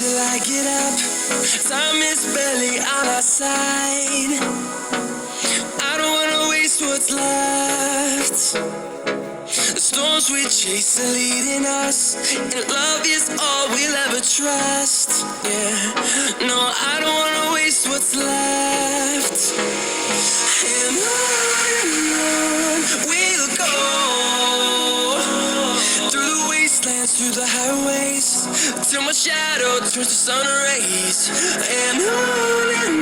till I get up. Time is barely on our side. I don't wanna waste what's left. The storms we chase are leading us, and love is all we'll ever trust. Yeah, no, I don't wanna waste what's left. And on we'll go, through the wastelands, through the highways, till my shadow turns to sun rays. And on